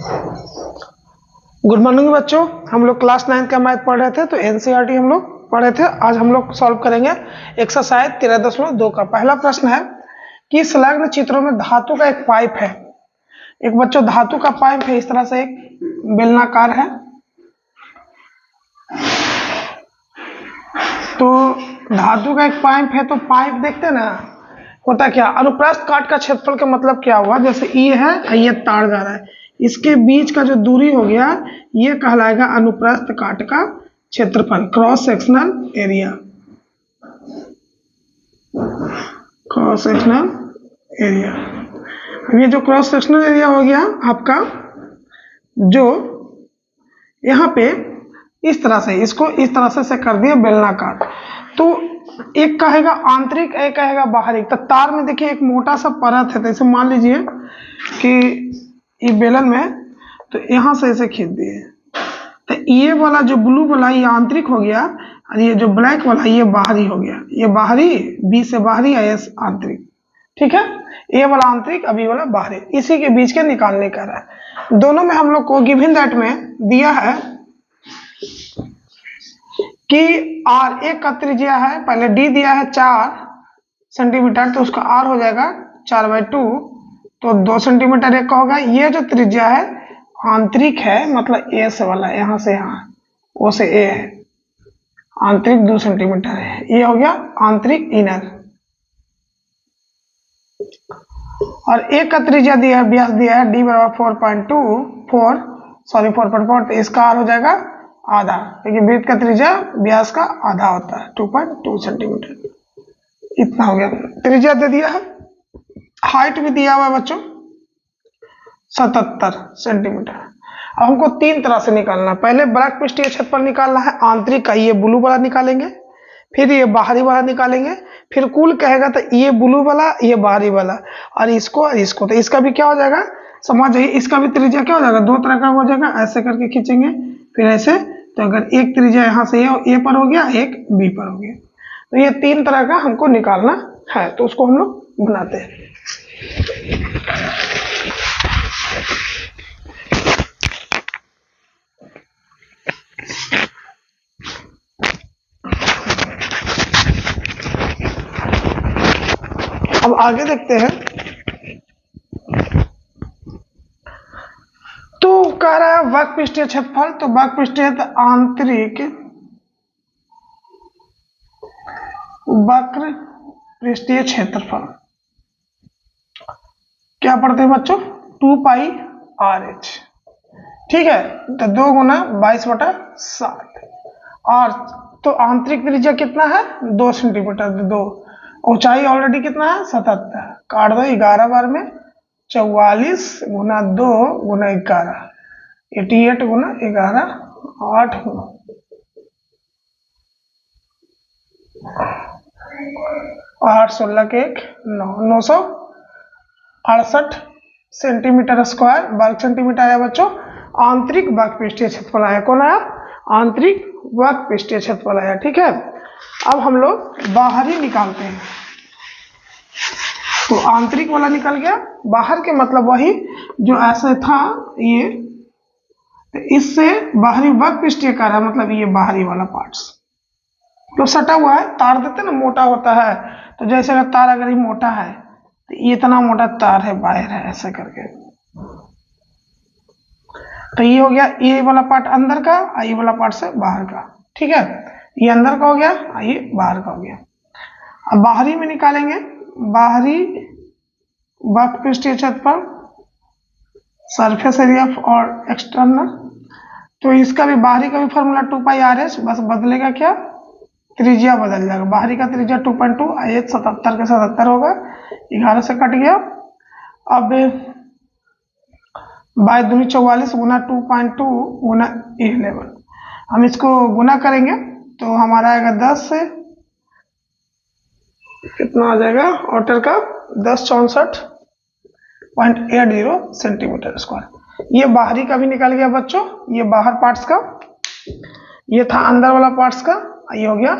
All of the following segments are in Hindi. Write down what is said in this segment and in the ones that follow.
गुड मॉर्निंग बच्चों, हम लोग क्लास 9 का मैथ पढ़ रहे थे तो एनसीईआरटी हम लोग पढ़ रहे थे। आज हम लोग सॉल्व करेंगे एक्सरसाइज 13.2 का। पहला प्रश्न है कि संलग्न चित्रों में धातु का एक पाइप है। एक बच्चों धातु का पाइप है, इस तरह से एक बेलनाकार है। तो धातु का एक पाइप है, तो पाइप देखते हैं ना, होता क्या, अनुप्रस्थ काट का क्षेत्रफल का मतलब क्या हुआ, जैसे ये है, ये तार जा रहा है, इसके बीच का जो दूरी हो गया ये कहलाएगा अनुप्रस्थ काट का क्षेत्रफल, cross sectional area. Cross sectional area, ये जो क्रॉस सेक्शनल एरिया हो गया आपका, जो यहाँ पे इस तरह से, इसको इस तरह से कर दिया बेलनाकार। तो एक कहेगा आंतरिक, एक कहेगा बाहरी। तो तार में देखिए एक मोटा सा परत है, तो इसे मान लीजिए कि ये बेलन में, तो यहाँ से इसे खींच दिए, तो ये वाला जो ब्लू वाला ये आंतरिक हो गया, और ये जो ब्लैक वाला ये बाहरी हो गया। ये बाहरी, बी से बाहरी, एस आंतरिक, ठीक है। ए वाला आंतरिक, अभी वाला बाहरी, इसी के बीच के निकालने का रहा है। दोनों में हम लोग को गिवन दैट में दिया है कि आर, एक का त्रिज्या है, पहले डी दिया है 4 सेंटीमीटर, तो उसका आर हो जाएगा 4/2, तो 2 सेंटीमीटर एक का होगा। ये जो त्रिज्या है आंतरिक है, मतलब ए से वाला, यहाँ से यहाँ, ओ से ए है, आंतरिक 2 सेंटीमीटर है, ये हो गया आंतरिक इनर। और एक का त्रिज्या दिया है, व्यास दिया है डी बराबर 4.4, तो इसका आर हो जाएगा आधा, क्योंकि वृत्त का त्रिज्या व्यास का आधा होता है, 2.2 सेंटीमीटर। इतना हो गया, त्रिज्या दे दिया है। हाइट भी दिया हुआ है बच्चों 77 सेंटीमीटर। अब हमको 3 तरह से निकालना है। पहले बराक पृष्ठीय क्षेत्रफल निकालना है आंतरिक का, ये ब्लू वाला निकालेंगे, फिर ये बाहरी वाला निकालेंगे, फिर कुल कहेगा तो ये ब्लू वाला, ये बाहरी वाला, और इसको और इसको। तो इसका भी क्या हो जाएगा, समझ जाइए, इसका भी त्रिज्या क्या हो जाएगा, 2 तरह का हो जाएगा। ऐसे करके खींचेंगे, फिर ऐसे, तो अगर एक त्रिज्या यहाँ से ए पर हो गया, एक बी पर हो गया, तो ये 3 तरह का हमको निकालना है। तो उसको हम लोग बनाते हैं। अब आगे देखते हैं। तो कह रहा है वक्र पृष्ठीय क्षेत्रफल, तो वक्र पृष्ठीय आंतरिक वक्र पृष्ठीय क्षेत्रफल क्या पढ़ते हैं बच्चों, 2πRh, ठीक है। तो 2 गुना 22/7, और तो आंतरिक त्रिज्या कितना है, 2 सेंटीमीटर, 2, ऊंचाई ऑलरेडी कितना है 77, काट दो 11 बार में, 44 गुना 2 गुना 11, 88 गुना 11, 8 गुना 8, 16 के 1, 968 सेंटीमीटर स्क्वायर, वर्ग सेंटीमीटर आया बच्चों। आंतरिक वक्र पृष्ठीय क्षेत्रफल आया, कौन आया, आंतरिक वक्र पृष्ठीय क्षेत्रफल आया, ठीक है। अब हम लोग बाहरी निकालते हैं। तो आंतरिक वाला निकल गया, बाहर के मतलब वही जो ऐसे था ये, तो इससे बाहरी वक्र पृष्ठीय का है, मतलब ये बाहरी वाला पार्ट्स तो सटा हुआ है। तार देते ना, मोटा होता है, तो जैसे अगर तार अगर ये मोटा है, तो ये इतना मोटा तार है, वायर है, ऐसे करके। तो ये हो गया ये वाला पार्ट अंदर का, ये वाला पार्ट से बाहर का, ठीक है। ये अंदर का हो गया, ये बाहर का हो गया। अब बाहरी में निकालेंगे, बाहरी वक्र पृष्ठीय क्षेत्रफल, सरफेस एरिया और एक्सटर्नल। तो इसका भी, बाहरी का भी फॉर्मूला 2πRh, बस बदलेगा क्या, त्रिज्या बदल जाएगा। बाहरी का त्रिज्या 2.2, 77 के 77 होगा, 11 से कट गया। अब 22 44 गुना 2.2 गुना 11, हम इसको गुना करेंगे तो हमारा आएगा 10 से, कितना आ जाएगा ऑटर का, 1064.80 सेंटीमीटर स्क्वायर। ये बाहरी का भी निकल गया बच्चों, ये बाहर पार्ट्स का, ये था अंदर वाला पार्ट्स का, ये हो गया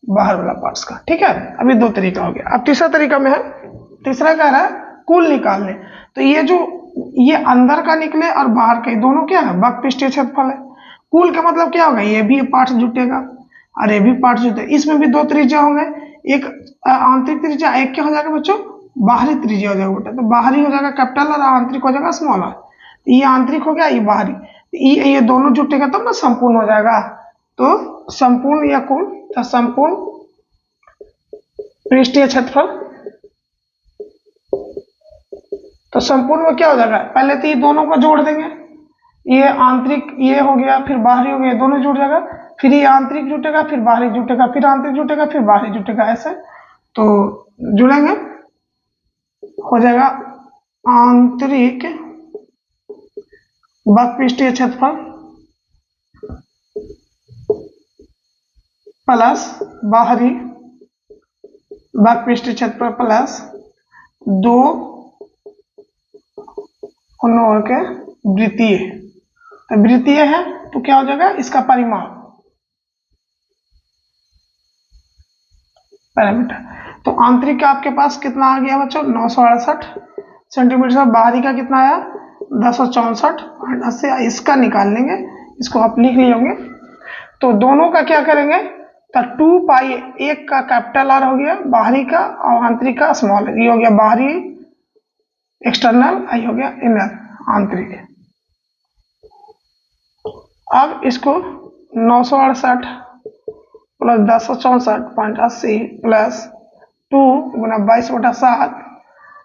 बाहर वाला पार्ट्स का, ठीक है। अभी 2 तरीका हो गया। अब तीसरा तरीका में है, तीसरा कह रहा है कुल निकालने। तो ये जो ये अंदर का निकले और बाहर का, दोनों क्या है, वक्र पृष्ठीय क्षेत्रफल है। कुल का मतलब क्या होगा, ये भी पार्ट जुटेगा और ये भी पार्ट जुटेगा। इसमें भी दो त्रिज्या होंगे, एक आंतरिक त्रिज्या, एक क्या हो जाएगा बच्चों, बाहरी त्रिज्या हो जाएगा बेटा। तो बाहरी हो जाएगा कैपिटल और आंतरिक हो जाएगा स्मॉल आर। ये आंतरिक हो गया, ये बाहरी, ये दोनों जुटेगा तब ना संपूर्ण हो जाएगा। तो संपूर्ण या कुल, तो संपूर्ण पृष्ठीय क्षेत्रफल, तो संपूर्ण में क्या हो जाएगा, पहले तो ये दोनों को जोड़ देंगे, ये आंतरिक ये हो गया, फिर बाहरी हो गया, दोनों जुड़ जाएगा, फिर ये आंतरिक जुटेगा, फिर बाहरी जुटेगा, फिर आंतरिक जुटेगा, फिर बाहरी जुटेगा, ऐसे तो जुड़ेंगे, हो जाएगा आंतरिक वक्र पृष्ठीय क्षेत्रफल प्लस बाहरी वक्र पृष्ठीय क्षेत्रफल प्लस दो के वृत्तीय। तो वृत्तीय है तो क्या हो जाएगा, इसका परिमाण पैरामीटर। तो आंतरिक का आपके पास कितना आ गया बच्चों, 968 सेंटीमीटर। बाहरी का कितना आया, 1064। इसका निकाल लेंगे, इसको आप लिख लिए होंगे। तो दोनों का क्या करेंगे, तो 2 पाई, एक का कैपिटल आर हो गया बाहरी का और आंतरिक का स्मॉल, ये हो गया बाहरी एक्सटर्नल, आई हो गया इनर आंतरिक। अब इसको 968 प्लस 1064.80 प्लस 2 गुना 22/7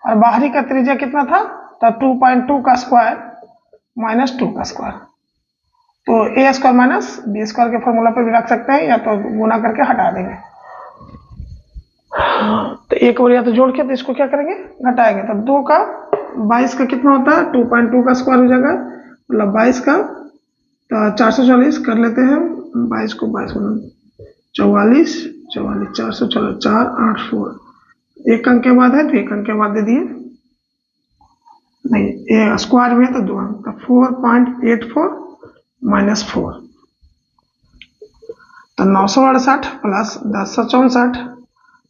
और बाहरी का त्रिज्या कितना था, तो 2.2 का स्क्वायर माइनस 2 का स्क्वायर। तो ए स्क्वायर माइनस बी स्क्वायर के फॉर्मूला पर भी रख सकते हैं, या तो गुना करके हटा देंगे। तो एक और या तो जोड़ के, तो इसको क्या करेंगे, घटाएंगे। तो 2 का 22 का कितना होता है, 2.2 का स्क्वायर हो जाएगा, मतलब 22 का, तो 444 कर लेते हैं, 22 को 22 44 44 444 4 8 4, एक अंक के बाद है तो एक अंक के बाद दे दिए, नहीं ये स्क्वायर में है तो 2 अंक, तो 4.84 माइनस 4, तो 968 प्लस 1064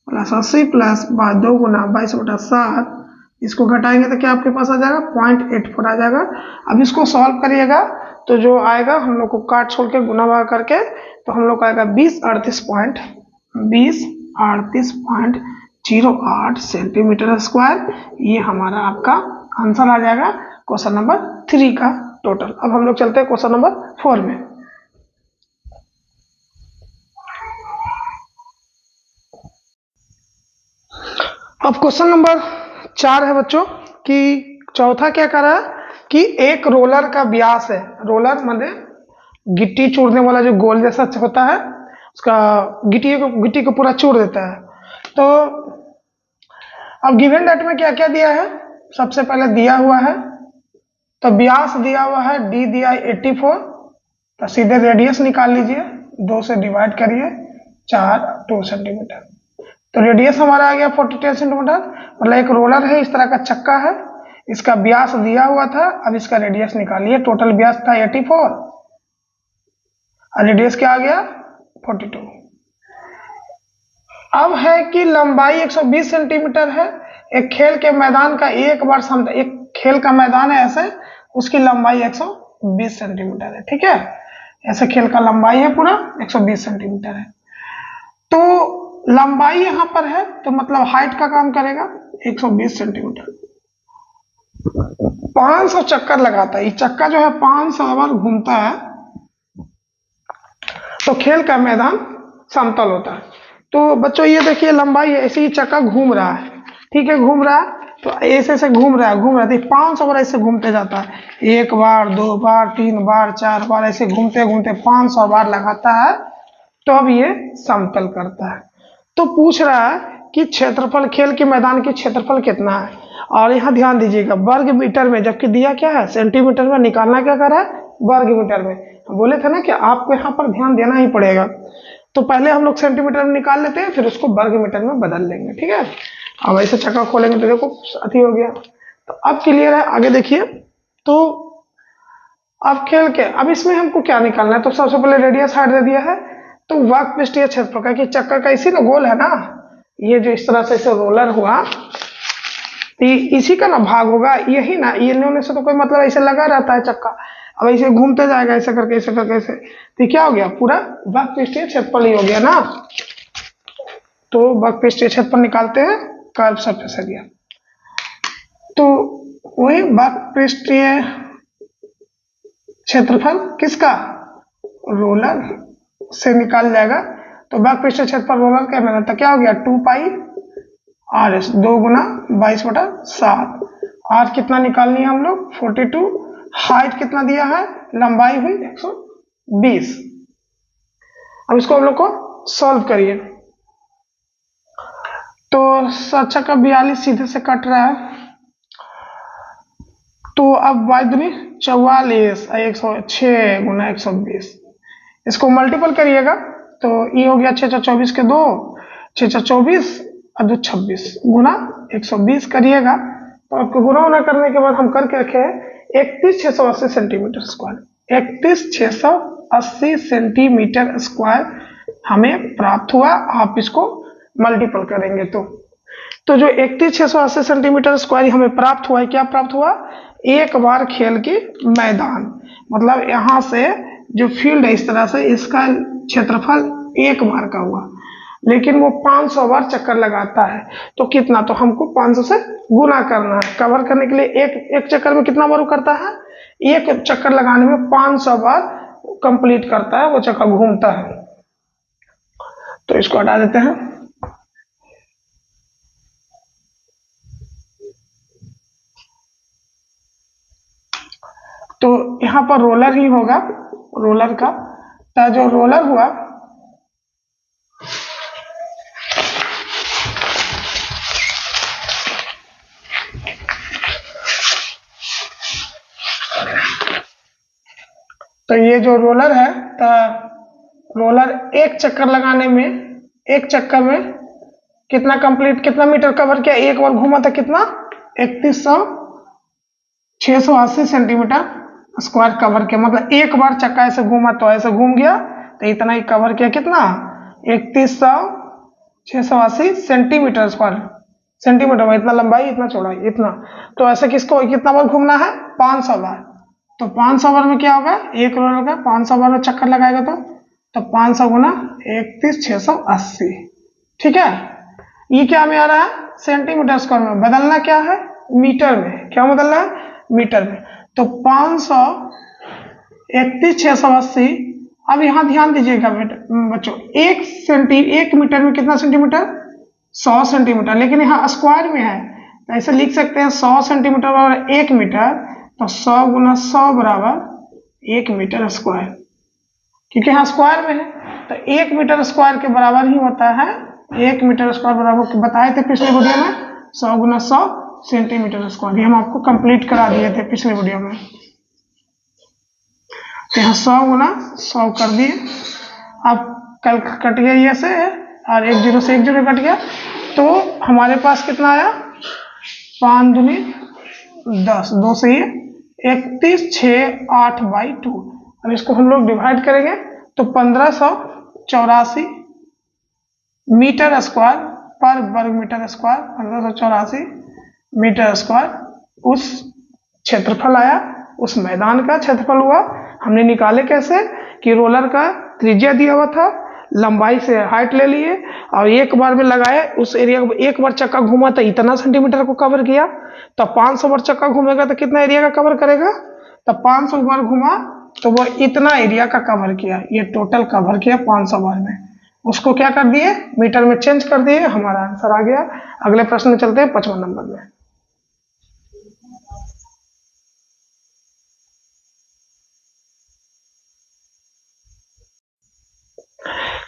प्लस 80 प्लस 2 गुना 22/7, इसको घटाएंगे तो क्या आपके पास आ जाएगा, 0.84 आ जाएगा। अब इसको सॉल्व करिएगा तो जो आएगा, हम लोग को काट छोड़ के गुना भाग करके, तो हम लोग का आएगा 2038.08 सेंटीमीटर स्क्वायर। ये हमारा आपका आंसर आ जाएगा क्वेश्चन नंबर 3 का टोटल। अब हम लोग चलते हैं क्वेश्चन नंबर 4 में। अब क्वेश्चन नंबर 4 है बच्चों कि चौथा क्या कर रहा है कि एक रोलर का व्यास है, रोलर मतलब गिट्टी चूरने वाला जो गोल जैसा होता है, उसका गिट्टी को पूरा चूर देता है। तो अब गिवन डाटा में क्या क्या दिया है, सबसे पहले दिया हुआ है तो व्यास दिया हुआ है, डी दिया है 84, तो सीधे रेडियस निकाल लीजिए, 2 से डिवाइड करिए, 2 सेंटीमीटर। तो रेडियस हमारा आ गया 42 सेंटीमीटर। मतलब एक रोलर है, इस तरह का चक्का है, इसका व्यास दिया हुआ था, अब इसका रेडियस निकालिए। टोटल व्यास था 84 और रेडियस क्या आ गया 42। अब है कि लंबाई 120 सेंटीमीटर है। एक खेल के मैदान का एक खेल का मैदान है ऐसे, उसकी लंबाई 120 सेंटीमीटर है, ठीक है। ऐसे खेल का लंबाई है पूरा 120 सेंटीमीटर है। तो लंबाई यहां पर है तो मतलब हाइट का काम करेगा 120 सेंटीमीटर। 500 चक्कर लगाता है, ये चक्का जो है 500 बार घूमता है, तो खेल का मैदान समतल होता है। तो बच्चों ये देखिए लंबाई ऐसे ही चक्का घूम रहा है, ठीक है, घूम रहा है, तो ऐसे ऐसे घूम रहा है, 500 बार ऐसे घूमते जाता है, 1 बार 2 बार 3 बार 4 बार ऐसे घूमते घूमते 500 बार लगाता है, तो अब ये समतल करता है। तो पूछ रहा है कि क्षेत्रफल, खेल के मैदान की क्षेत्रफल कितना है, और यहाँ ध्यान दीजिएगा वर्ग मीटर में, जबकि दिया क्या है सेंटीमीटर में, निकालना क्या कर रहा है वर्ग मीटर में। बोले थे ना कि आपको यहाँ पर ध्यान देना ही पड़ेगा। तो पहले हम लोग सेंटीमीटर में निकाल लेते हैं, फिर उसको वर्ग मीटर में बदल लेंगे, ठीक है। अब ऐसे चक्का खोलेंगे तो देखो अति हो गया। तो अब क्लियर है, आगे देखिए। तो अब खेल के, अब इसमें हमको क्या निकालना है, तो सबसे पहले रेडियस हाइट दे दिया है, तो वक्र पृष्ठीय क्षेत्रफल का, कि चक्कर का इसी ना गोल है ना, ये जो इस तरह से इसे रोलर हुआ, तो इसी का ना भाग होगा, यही ना, ये होने से तो कोई मतलब, ऐसे लगा रहता है चक्का, अब ऐसे घूमते जाएगा ऐसे करके ऐसे करके ऐसे, तो क्या हो गया, पूरा वक्रपृष्ठीय क्षेत्रफल ही हो गया ना। तो वक्रपृष्ठीय क्षेत्रफल निकालते हैं, कर्व सरफेस एरिया। तो वही वक्रपृष्ठीय क्षेत्रफल किसका, रोलर से निकाल जाएगा। तो वक्रपृष्ठीय क्षेत्रफल रोलर का मिला था, क्या हो गया 2 पाई आर एस, 2 गुना 22/7। आर कितना निकालनी है हम लोग 42, हाइट कितना दिया है, लंबाई हुई 120। अब इसको हम लोग को सॉल्व करिए। तो 7 का 42 सीधे से कट रहा है, तो अब 44, 106 गुना 120, इसको मल्टीपल करिएगा तो ये हो गया 6 24 के 2, 6 24 और 2 26 गुना 120 करिएगा। तो आपको गुना होना करने के बाद हम करके रखे हैं 31,680 सेंटीमीटर स्क्वायर, 31,680 सेंटीमीटर स्क्वायर हमें प्राप्त हुआ। आप इसको मल्टीपल करेंगे तो जो 31,680 सेंटीमीटर स्क्वायर हमें प्राप्त हुआ है, क्या प्राप्त हुआ, एक बार खेल की मैदान, मतलब यहां से जो फील्ड है इस तरह से, इसका क्षेत्रफल एक बार का हुआ, लेकिन वो 500 बार चक्कर लगाता है, तो कितना, तो हमको 500 से गुना करना है। कवर करने के लिए एक चक्कर में कितना बार करता है, एक चक्कर लगाने में 500 बार कंप्लीट करता है, वो चक्कर घूमता है। तो इसको हटा देते हैं। तो यहां पर रोलर ही होगा, रोलर का, तो जो रोलर हुआ तो ये जो रोलर है, तो रोलर एक चक्कर लगाने में, एक चक्कर में कितना कंप्लीट, कितना मीटर कवर किया, एक बार घूमा था कितना 31,680 सेंटीमीटर स्क्वायर कवर किया, मतलब एक बार चक्का ऐसे घूमा तो ऐसे घूम गया, तो इतना ही कवर किया, कितना 31,680 सेंटीमीटर स्क्वायर, सेंटीमीटर में इतना लंबाई इतना चौड़ाई इतना। तो ऐसे किसको कितना बार घूमना है, 500 बार। तो 500 बार में क्या होगा, एक रोलर का 500 बार में चक्कर लगाएगा तो 500 गुना 31,680, ठीक है। ये क्या में आ रहा है, सेंटीमीटर स्क्वायर में, बदलना क्या है, मीटर में, क्या बदलना है, मीटर में। तो 500 31,680, अब यहां ध्यान दीजिएगा बच्चों, एक मीटर में कितना सेंटीमीटर, 100 सेंटीमीटर, लेकिन यहाँ स्क्वायर में है, तो ऐसे लिख सकते हैं 100 सेंटीमीटर बराबर 1 मीटर, तो 100 गुना 100 बराबर 1 मीटर स्क्वायर, क्योंकि यहाँ स्क्वायर में है, तो 1 मीटर स्क्वायर के बराबर ही होता है, 1 मीटर स्क्वायर बराबर बताए थे पिछले वीडियो में 100 गुना 100 सेंटीमीटर स्क्वायर, ये हम आपको कंप्लीट करा दिए थे पिछले वीडियो में। तो यहाँ 100 गुना 100 कर दिए, अब कल कट गया ये से, और 1 0 से 1 0 कट गया, तो हमारे पास कितना आया, 5 दूनी 10, 2 से ये 31,680/2। अब इसको हम लोग डिवाइड करेंगे तो 1584 मीटर स्क्वायर पर वर्ग मीटर स्क्वायर, 1584 मीटर स्क्वायर उस क्षेत्रफल आया, उस मैदान का क्षेत्रफल हुआ। हमने निकाले कैसे, कि रोलर का त्रिज्या दिया हुआ था, लंबाई से हाइट ले लिए और एक बार में लगाए, उस एरिया को एक बार चक्का घुमा तो इतना सेंटीमीटर को कवर किया, तो 500 बार चक्का घूमेगा तो कितना एरिया का कवर करेगा, तो 500 बार घुमा तो वो इतना एरिया का कवर किया, ये टोटल कवर किया 500 बार में। उसको क्या कर दिए, मीटर में चेंज कर दिए, हमारा आंसर आ गया। अगले प्रश्न में चलते हैं 55 नंबर में।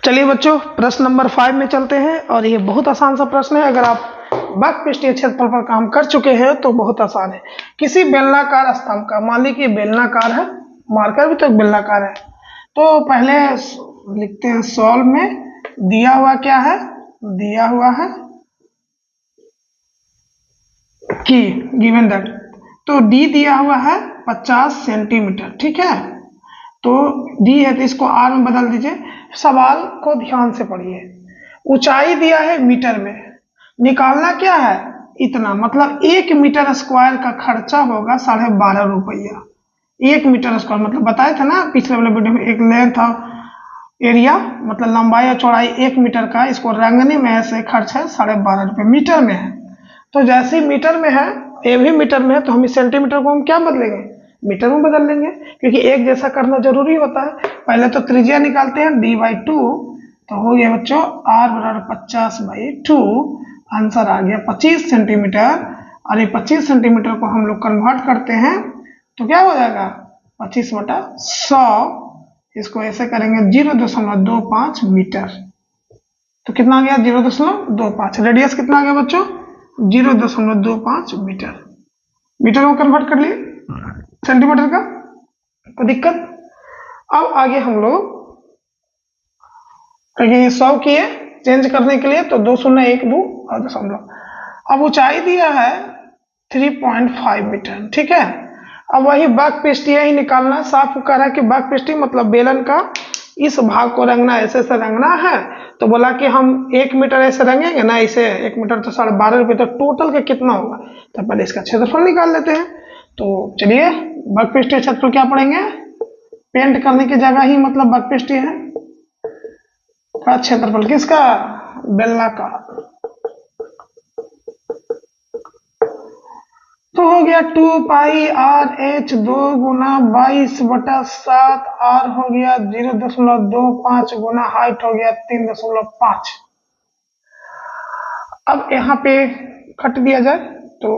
चलिए बच्चों, प्रश्न नंबर 5 में चलते हैं, और ये बहुत आसान सा प्रश्न है। अगर आप वक्रपृष्ठीय क्षेत्रफल पर काम कर चुके हैं तो बहुत आसान है। किसी बेलनाकार स्तंभ का, मान लीजिए बेलनाकार है, मार्कर भी तो एक बेलनाकार है, तो पहले लिखते हैं सॉल्व में, दिया हुआ क्या है, दिया हुआ है कि गिवन दैट, तो डी दिया हुआ है 50 सेंटीमीटर, ठीक है। तो डी है तो इसको आर में बदल दीजिए। सवाल को ध्यान से पढ़िए, ऊंचाई दिया है मीटर में, निकालना क्या है, इतना, मतलब 1 मीटर स्क्वायर का खर्चा होगा 12.5 रुपया। 1 मीटर स्क्वायर मतलब बताया था ना पिछले वाले वीडियो में, एक लेंथ था एरिया मतलब लंबाई और चौड़ाई 1 मीटर का, इसको रंगने में ऐसे खर्च है 12.5 रुपये, मीटर में है। तो जैसे ही मीटर में है, ये भी मीटर में है, तो हम इस सेंटीमीटर को हम क्या बदलेंगे, मीटर में बदल लेंगे, क्योंकि एक जैसा करना जरूरी होता है। पहले तो त्रिज्या निकालते हैं, d/2, तो हो गया बच्चों r बराबर 50/2, आंसर आ गया 25 सेंटीमीटर। और ये 25 सेंटीमीटर को हम लोग कन्वर्ट करते हैं तो क्या हो जाएगा 25/100, इसको ऐसे करेंगे 0.25 मीटर, तो कितना आ गया 0.25। रेडियस कितना आ गया बच्चों 0.25 मीटर। मीटर में कन्वर्ट कर लिए सेंटीमीटर का, कोई दिक्कत। अब आगे हम लोग क्योंकि 100 किए चेंज करने के लिए, तो 2 शून्य 1 2 और दशमलव। अब ऊंचाई दिया है 3.5 मीटर, ठीक है। अब वही बाकपीष्टी ही निकालना, साफ कह रहा है कि बाकपीष्टी मतलब बेलन का इस भाग को रंगना, ऐसे ऐसे रंगना है। तो बोला कि हम 1 मीटर ऐसे रंगेंगे ना, इसे 1 मीटर तो 12.5 रुपये, तो टोटल का कितना होगा, तो पहले इसका क्षेत्रफल निकाल लेते हैं। तो चलिए बाकपीष्टी क्षेत्रफल क्या पढ़ेंगे, पेंट करने की जगह ही मतलब बाकपीष्टी है का क्षेत्रफल, किसका, बेलनाकार। तो हो गया 2πr/h 2 गुना 22/7, r हो गया 0.25 गुना हाइट हो गया 3.5। अब यहाँ पे कट दिया जाए तो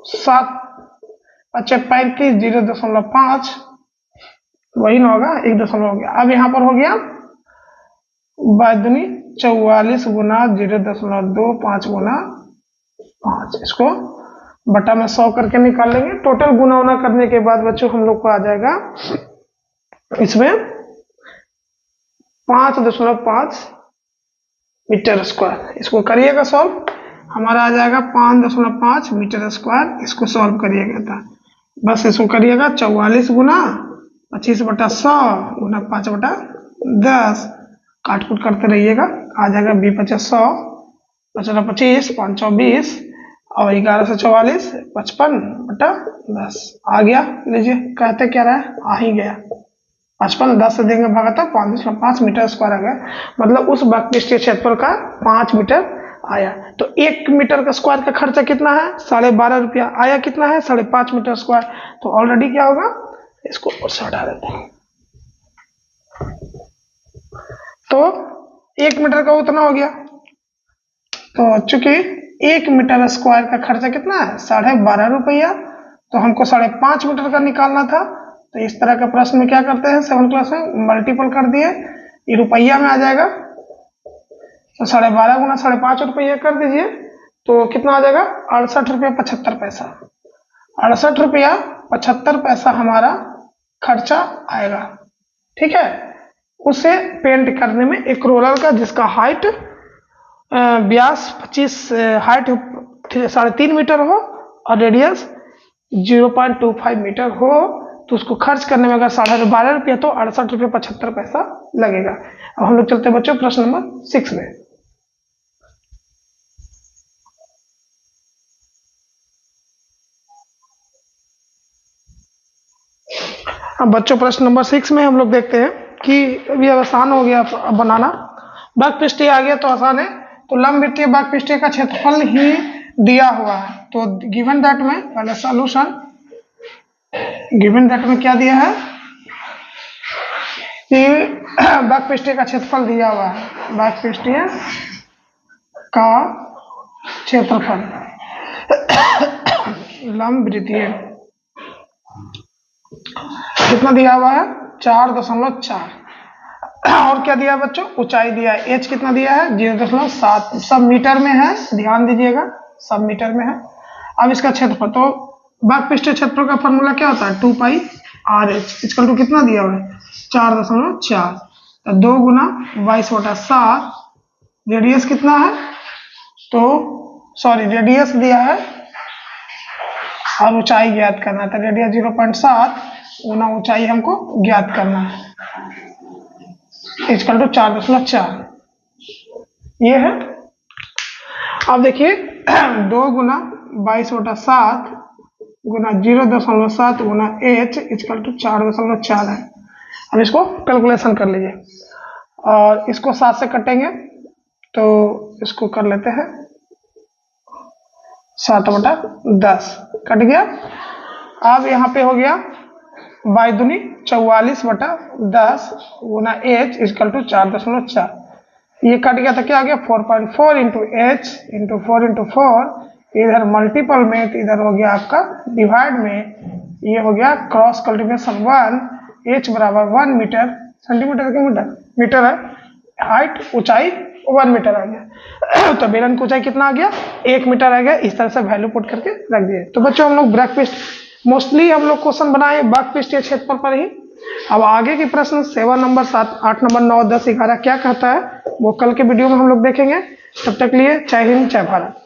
7 × 35, 0.5 वही ना होगा, 1 दशमलव हो गया। अब यहाँ पर हो गया 44 गुना 0.25 गुना 5, इसको बटा में 100 करके निकाल लेंगे। टोटल गुना उना करने के बाद बच्चों हम लोग को आ जाएगा इसमें 5.5 मीटर स्क्वायर। इसको करिएगा सॉल्व, हमारा आ जाएगा 5.5 मीटर स्क्वायर। इसको सॉल्व करिएगा था, बस इसको करिएगा 44 गुना 25/100 गुना 5/10, काटकूट करते रहिएगा, आ जाएगा 20×500, 25, 5 24 और 11 से 44, 55/10 आ गया। लीजिए कहते क्या रहा है, आ ही गया 55, 10 से देंगे भागा था 5.5 मीटर स्क्वायर आ गया, मतलब उस बाकपीष्टी क्षेत्रफल का 5 मीटर आया। तो 1 मीटर का स्क्वायर का खर्चा कितना है 12.5 रुपया, आया कितना है 5.5 मीटर स्क्वायर। तो ऑलरेडी क्या होगा, इसको ऊपर से हटा देते हैं, तो 1 मीटर का उतना हो गया। तो चूंकि 1 मीटर स्क्वायर का खर्चा कितना है 12.5 रुपया, तो हमको 5.5 मीटर का निकालना था। तो इस तरह का प्रश्न में क्या करते हैं 7 क्लास में, मल्टीपल कर दिए, ये रुपया में आ जाएगा, तो 12.5 गुना 5.5 रुपया कर दीजिए, तो कितना आ जाएगा 68.75 रुपया। 68.75 हमारा खर्चा आएगा, ठीक है। उसे पेंट करने में एक रोलर का जिसका हाइट व्यास 25, हाइट 3.5 मीटर हो और रेडियस 0.25 मीटर हो, तो उसको खर्च करने में अगर 12.5 रुपया तो 68.75 लगेगा। अब हम लोग चलते हैं बच्चों प्रश्न नंबर 6 में। अब बच्चों प्रश्न नंबर 6 में हम लोग देखते हैं कि अभी आसान हो गया बनाना, बाकपीष्टी आ गया तो आसान है। तो लंबवृत्तीय बाकपीष्टी का क्षेत्रफल ही दिया हुआ है, तो गिवन दैट में पहले सॉल्यूशन, गिवन दैट में क्या दिया है कि बाकपीष्टी का क्षेत्रफल दिया हुआ है, बाकपीष्टी का क्षेत्रफल लंबवृत्तीय कितना दिया हुआ है 4.4, और क्या दिया है बच्चों, ऊंचाई दिया है, एच कितना दिया है 0.7, सब मीटर में है, ध्यान दीजिएगा सब मीटर में है। अब इसका क्षेत्रफल, तो बाकपीष्टी क्षेत्रफल का फॉर्मूला क्या होता है 2πr/h इक्वल टू कितना दिया हुआ है 4.4, तो 2 गुना 22/7, रेडियस कितना है, तो सॉरी रेडियस दिया है और ऊंचाई ज्ञात करना है, तो रेडियस 0.7 गुना ऊंचाई हमको ज्ञात करना है, इक्वल टू 4.4 ये है। अब देखिए 2 गुना 22/7 गुना 0.7 गुना h इक्वल टू 4.4 है। अब इसको कैलकुलेशन कर लीजिए और इसको 7 से कटेंगे तो इसको कर लेते हैं 7/10 कट गया। अब यहाँ पे हो गया 22 दूनी 44/10 गुना h इक्वल टू 4.4, ये कट गया तो क्या आ गया 4.4 इंटू एच इंटू 4 इंटू 4, इधर मल्टीपल में तो इधर हो गया आपका डिवाइड में, ये हो गया क्रॉस कल्टीवेशन 1, h बराबर 1 मीटर, सेंटीमीटर के मीटर है, हाइट ऊंचाई 1 मीटर आ गया। तो बेलन की ऊंचाई कितना आ गया 1 मीटर आ गया। इस तरह से वैल्यू पुट करके रख दिए। तो बच्चों हम लोग ब्रैक पिस्ट मोस्टली हम लोग क्वेश्चन बनाए बर्क पिस्ट के क्षेत्रफल पर ही। अब आगे के प्रश्न 7 नंबर 7 8 नंबर 9 10 11 क्या कहता है वो कल के वीडियो में हम लोग देखेंगे। तब तक लिए जय हिंद जय भारत।